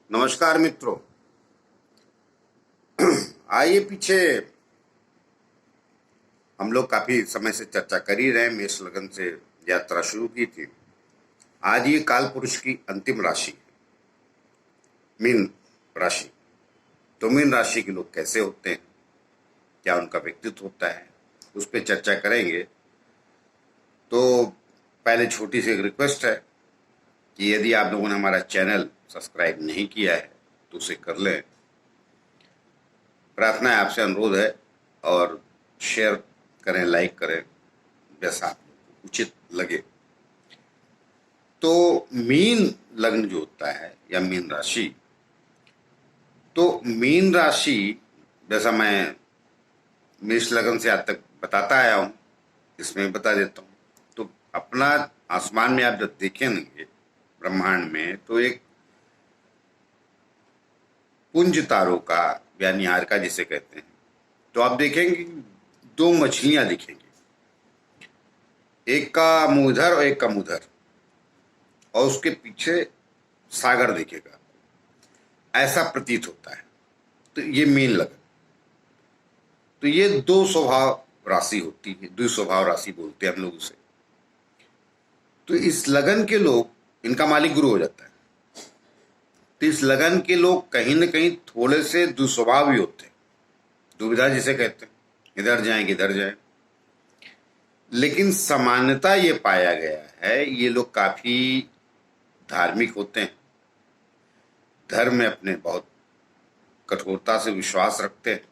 नमस्कार मित्रों। आइए, पीछे हम लोग काफी समय से चर्चा कर ही रहे हैं। मेष लगन से यात्रा शुरू की थी। आज ये काल पुरुष की अंतिम राशि मीन राशि। तो मीन राशि के लोग कैसे होते हैं, क्या उनका व्यक्तित्व होता है, उस पर चर्चा करेंगे। तो पहले छोटी सी एक रिक्वेस्ट है कि यदि आप लोगों ने हमारा चैनल सब्सक्राइब नहीं किया है तो उसे कर लें। प्रार्थना है, आपसे अनुरोध है, और शेयर करें, लाइक करें, जैसा आपको उचित लगे। तो मीन लग्न जो होता है या मीन राशि, तो मीन राशि जैसा मैं मेष लगन से आज तक बताता आया हूं, इसमें बता देता हूं। तो अपना आसमान में आप जब देखेंगे ब्रह्मांड में, तो एक पुंज तारों का या निहारिका जिसे कहते हैं, तो आप देखेंगे दो मछलियां दिखेंगी, एक का मुंह इधर और एक का मुंह उधर, और उसके पीछे सागर दिखेगा, ऐसा प्रतीत होता है। तो ये मीन लगन, तो ये दो स्वभाव राशि होती है, द्विस्वभाव राशि बोलते हैं हम लोग उसे। तो इस लगन के लोग, इनका मालिक गुरु हो जाता है, तो इस लगन के लोग कहीं ना कहीं थोड़े से दुस्वभाव भी होते हैं, दुविधा जिसे कहते हैं, इधर जाएं किधर जाएं। लेकिन सामान्यता ये पाया गया है, ये लोग काफी धार्मिक होते हैं, धर्म में अपने बहुत कठोरता से विश्वास रखते हैं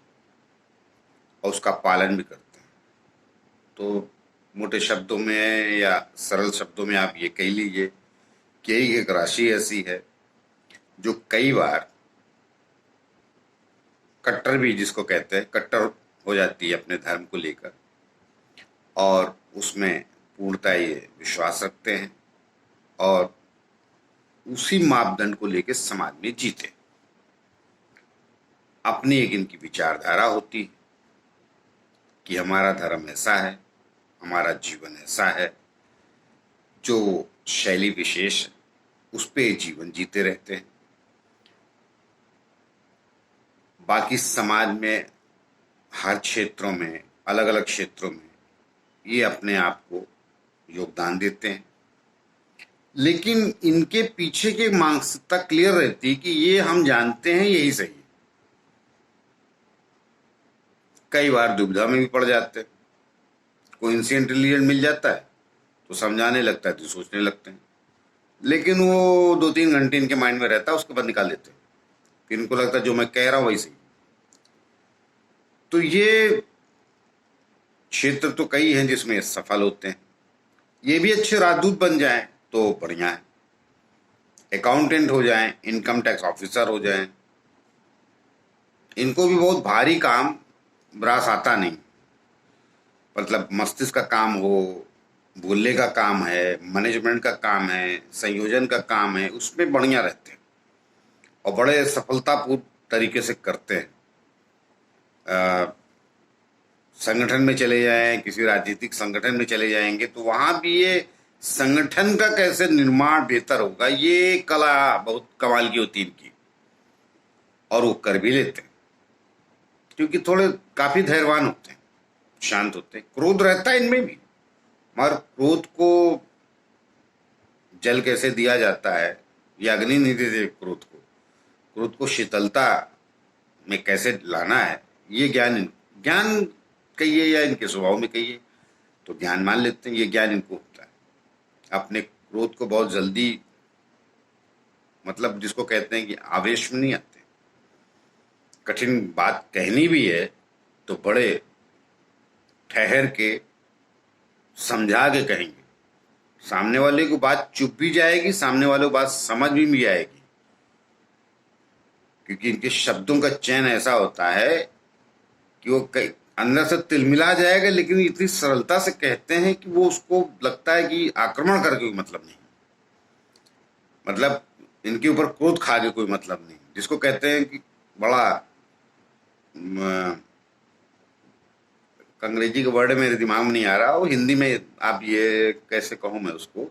और उसका पालन भी करते हैं। तो मोटे शब्दों में या सरल शब्दों में आप ये कह लीजिए कि यही एक राशि ऐसी है जो कई बार कट्टर भी, जिसको कहते हैं, कट्टर हो जाती है अपने धर्म को लेकर, और उसमें पूर्णतः ये विश्वास रखते हैं और उसी मापदंड को लेकर समाज में जीते। अपनी एक इनकी विचारधारा होती है कि हमारा धर्म ऐसा है, हमारा जीवन ऐसा है, जो शैली विशेष है, उस पे जीवन जीते रहते हैं। बाकी समाज में हर क्षेत्रों में, अलग अलग क्षेत्रों में ये अपने आप को योगदान देते हैं, लेकिन इनके पीछे की मानसिकता क्लियर रहती है कि ये हम जानते हैं यही सही है। कई बार दुविधा में भी पड़ जाते हैं, कोई इंसिडेंट मिल जाता है तो समझाने लगता है तो सोचने लगते हैं, लेकिन वो 2-3 घंटे इनके माइंड में रहता है, उसके बाद निकाल देते हैं। फिर इनको लगता है जो मैं कह रहा हूं वही सही। तो ये क्षेत्र तो कई हैं जिसमें सफल होते हैं। ये भी अच्छे राजदूत बन जाएं तो बढ़िया है, अकाउंटेंट हो जाएं, इनकम टैक्स ऑफिसर हो जाएं। इनको भी बहुत भारी काम ब्रास आता नहीं, मतलब मस्तिष्क का काम हो, बोलने का काम है, मैनेजमेंट का काम है, संयोजन का काम है, उसमें बढ़िया रहते हैं और बड़े सफलतापूर्ण तरीके से करते हैं। संगठन में चले जाएं, किसी राजनीतिक संगठन में चले जाएंगे तो वहां भी ये संगठन का कैसे निर्माण बेहतर होगा, ये कला बहुत कमाल की होती है इनकी, और वो कर भी लेते हैं क्योंकि थोड़े काफी धैर्यवान होते हैं, शांत होते हैं। क्रोध रहता है इनमें भी, मगर क्रोध को जल कैसे दिया जाता है, ये अग्नि नहीं देते क्रोध को शीतलता में कैसे लाना है, ये ज्ञान ज्ञान कहिए या इनके स्वभाव में कहिए तो ज्ञान मान लेते हैं, ये ज्ञान इनको होता है। अपने क्रोध को बहुत जल्दी, मतलब जिसको कहते हैं कि आवेश में नहीं आते, कठिन बात कहनी भी है तो बड़े ठहर के समझा के कहेंगे, सामने वाले को बात चुप भी जाएगी, सामने वाले को बात समझ भी आएगी, क्योंकि इनके शब्दों का चयन ऐसा होता है कि वो अंदर से तिलमिला जाएगा, लेकिन इतनी सरलता से कहते हैं कि वो उसको लगता है कि आक्रमण करके कोई मतलब नहीं, मतलब इनके ऊपर क्रोध खा के कोई मतलब नहीं, जिसको कहते हैं कि बड़ा अंग्रेजी का वर्ड मेरे दिमाग में नहीं आ रहा, वो हिंदी में आप ये कैसे कहूं मैं उसको,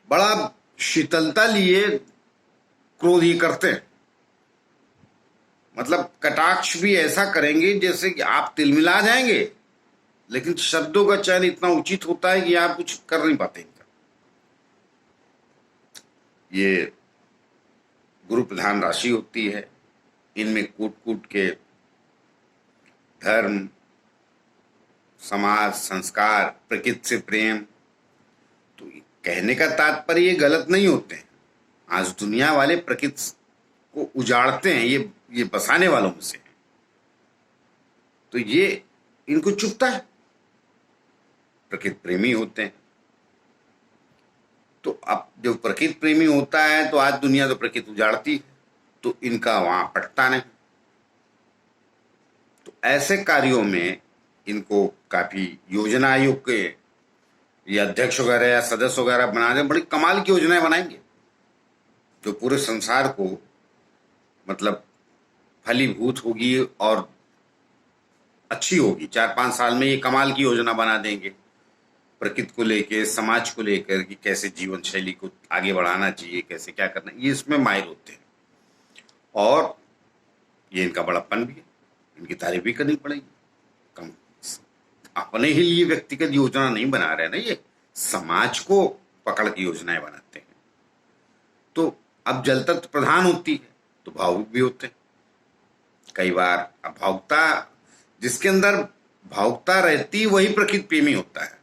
बड़ा शीतलता लिए क्रोध ही करते हैं। मतलब कटाक्ष भी ऐसा करेंगे जैसे कि आप तिलमिला जाएंगे, लेकिन शब्दों का चयन इतना उचित होता है कि आप कुछ कर नहीं पाते इनका। ये गुरु प्रधान राशि होती है, इनमें कूट कूट के धर्म, समाज, संस्कार, प्रकृति से प्रेम, तो कहने का तात्पर्य ये गलत नहीं होते हैं। आज दुनिया वाले प्रकृति को उजाड़ते हैं, ये बसाने वालों में से हैं। तो ये इनको चुभता है, प्रकृति प्रेमी होते हैं। तो अब जो प्रकृति प्रेमी होता है, तो आज दुनिया तो प्रकृति उजाड़ती है, तो इनका वहां पटता नहीं। तो ऐसे कार्यों में इनको काफी योजना आयोग के या अध्यक्ष वगैरह या सदस्य वगैरह बना दें, बड़ी कमाल की योजनाएं बनाएंगे जो पूरे संसार को मतलब फलीभूत होगी और अच्छी होगी। 4-5 साल में ये कमाल की योजना बना देंगे प्रकृति को लेके, समाज को लेकर कि कैसे जीवन शैली को आगे बढ़ाना चाहिए, कैसे क्या करना, ये इसमें माहिर होते हैं। और ये इनका बड़प्पन भी है, इनकी तारीफ भी करनी पड़ेगी। कम अपने ही लिए व्यक्तिगत योजना नहीं बना रहे ना, ये समाज को पकड़ के योजनाएं बनाते हैं। तो अब जल तत्व प्रधान होती है तो भावुक भी होते हैं कई बार। अब भावुकता, जिसके अंदर भावुकता रहती वही प्रकृति प्रेमी होता है।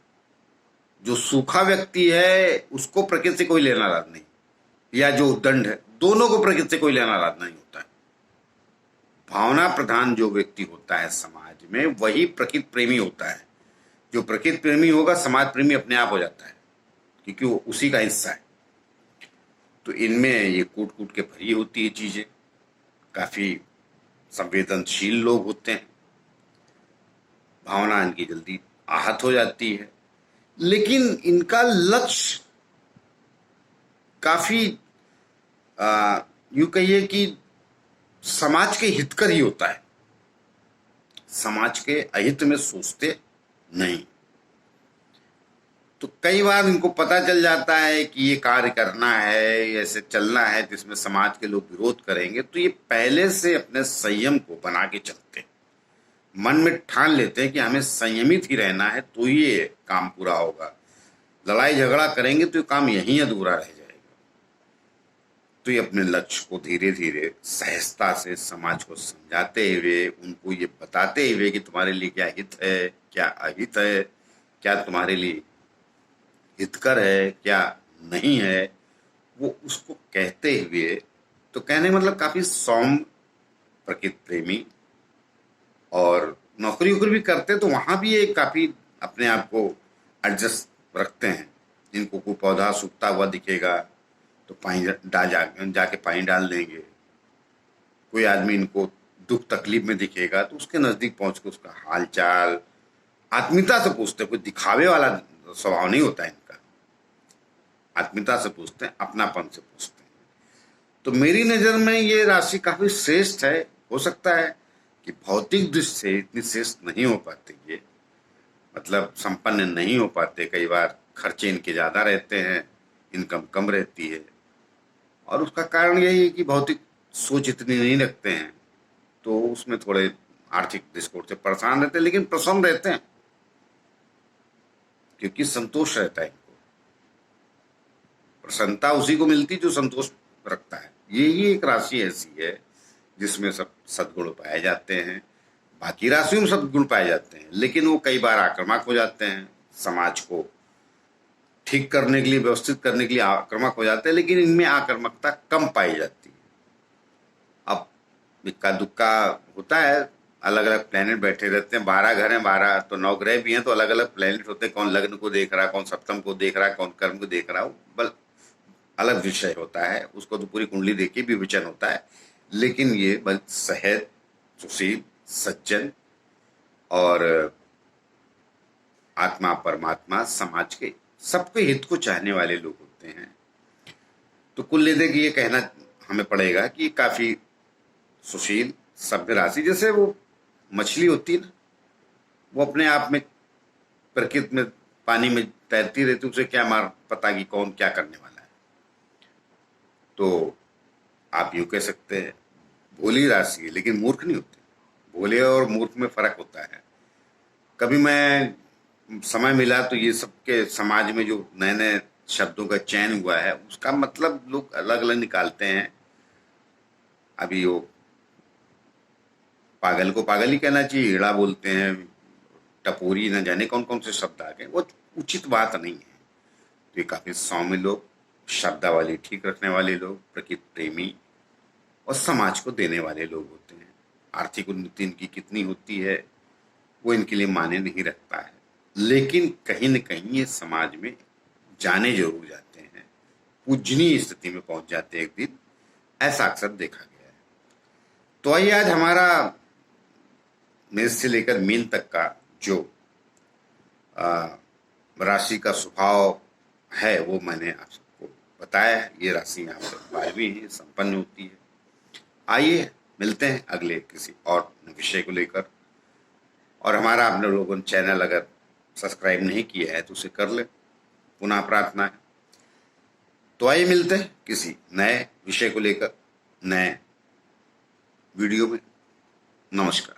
जो सूखा व्यक्ति है उसको प्रकृति से कोई लेना देना नहीं, या जो उद्दंड है, दोनों को प्रकृति से कोई लेना देना नहीं होता है। भावना प्रधान जो व्यक्ति होता है समाज में, वही प्रकृति प्रेमी होता है। जो प्रकृति प्रेमी होगा समाज प्रेमी अपने आप हो जाता है, क्योंकि वो उसी का हिस्सा है। तो इनमें ये कूट कूट के भरी होती है चीजें, काफी संवेदनशील लोग होते हैं, भावना इनकी जल्दी आहत हो जाती है, लेकिन इनका लक्ष्य काफी यूं कहिए कि समाज के हितकर ही होता है, समाज के अहित में सोचते नहीं। तो कई बार इनको पता चल जाता है कि ये कार्य करना है, ऐसे चलना है जिसमें समाज के लोग विरोध करेंगे, तो ये पहले से अपने संयम को बना के चलते हैं। मन में ठान लेते हैं कि हमें संयमित ही रहना है, तो ये काम पूरा होगा। लड़ाई झगड़ा करेंगे तो ये काम यहीं अधूरा रह जाएगा। तो ये अपने लक्ष्य को धीरे धीरे सहजता से समाज को समझाते हुए, उनको ये बताते हुए कि तुम्हारे लिए क्या हित है, क्या अहित है, क्या तुम्हारे लिए हितकर है, क्या नहीं है, वो उसको कहते हुए, तो कहने मतलब काफी सौम्य, प्रकृति प्रेमी, और नौकरी वोकरी भी करते तो वहां भी ये काफी अपने आप को एडजस्ट रखते हैं। इनको कोई पौधा सूखता हुआ दिखेगा तो पानी जाके पानी डाल देंगे। कोई आदमी इनको दुख तकलीफ में दिखेगा तो उसके नजदीक पहुंच के उसका हाल चाल आत्मीयता से पूछते हैं। कोई दिखावे वाला स्वभाव नहीं होता है इनका, आत्मीयता से पूछते हैं, अपनापन से पूछते हैं। तो मेरी नजर में ये राशि काफी श्रेष्ठ है। हो सकता है कि भौतिक दृष्टि से इतनी श्रेष्ठ नहीं हो पाती, ये मतलब संपन्न नहीं हो पाते। कई बार खर्चे इनके ज्यादा रहते हैं, इनकम कम रहती है, और उसका कारण यही है कि भौतिक सोच इतनी नहीं रखते हैं, तो उसमें थोड़े आर्थिक दृष्टिकोण से परेशान रहते हैं, लेकिन प्रसन्न रहते हैं क्योंकि संतोष रहता है इनको। प्रसन्नता उसी को मिलती जो संतोष रखता है। यही एक राशि ऐसी है जिसमें सब सद्गुण पाए जाते हैं। बाकी राशियों में सद्गुण पाए जाते हैं, लेकिन वो कई बार आक्रामक हो जाते हैं, समाज को ठीक करने के लिए, व्यवस्थित करने के लिए आक्रामक हो जाते हैं, लेकिन इनमें आक्रामकता कम पाई जाती है। अब इक्का दुक्का होता है, अलग अलग प्लेनेट बैठे रहते हैं, 12 घर हैं, 12 तो 9 ग्रह भी हैं, तो अलग अलग प्लेनेट होते हैं। कौन लग्न को देख रहा है, कौन सप्तम को देख रहा है, कौन कर्म को देख रहा है, बल अलग विषय होता है, उसको तो पूरी कुंडली देख के विवेचन होता है। लेकिन ये बल सहज, सुशील, सज्जन और आत्मा परमात्मा, समाज के सबके हित को चाहने वाले लोग होते हैं। तो कुल लेते कि ये कहना हमें पड़ेगा कि काफी सुशील, सभ्य राशि। जैसे वो मछली होती है ना, वो अपने आप में प्रकृति में पानी में तैरती रहती, उसे क्या मार पता कि कौन क्या करने वाला है। तो आप यूं कह सकते हैं भोली राशि है, लेकिन मूर्ख नहीं होती। भोले और मूर्ख में फर्क होता है। कभी मैं समय मिला तो ये सब के समाज में जो नए नए शब्दों का चयन हुआ है उसका मतलब लोग अलग अलग निकालते हैं। अभी वो पागल को पागल ही कहना चाहिए, हीड़ा बोलते हैं, टपोरी, न जाने कौन कौन से शब्द आ गए, वो उचित बात नहीं है। तो ये काफी सौम्य लोग, शब्दावली ठीक रखने वाले लोग, प्रकृति प्रेमी और समाज को देने वाले लोग होते हैं। आर्थिक उन्नति इनकी कितनी होती है वो इनके लिए मायने नहीं रखता है, लेकिन कहीं न कहीं ये समाज में जाने जरूर जाते हैं, पूजनीय स्थिति में पहुंच जाते हैं एक दिन, ऐसा अक्सर देखा गया है। तो आइए आज हमारा मेष से लेकर मीन तक का जो राशि का स्वभाव है वो मैंने आप सबको बताया है। ये राशि यहाँ पर 12वीं है, संपन्न होती है। आइए मिलते हैं अगले किसी और विषय को लेकर। और हमारा आपने लोगों ने चैनल अगर सब्सक्राइब नहीं किया है तो उसे कर ले, पुनः प्रार्थना है। तो आइए मिलते हैं किसी नए विषय को लेकर नए वीडियो में। नमस्कार।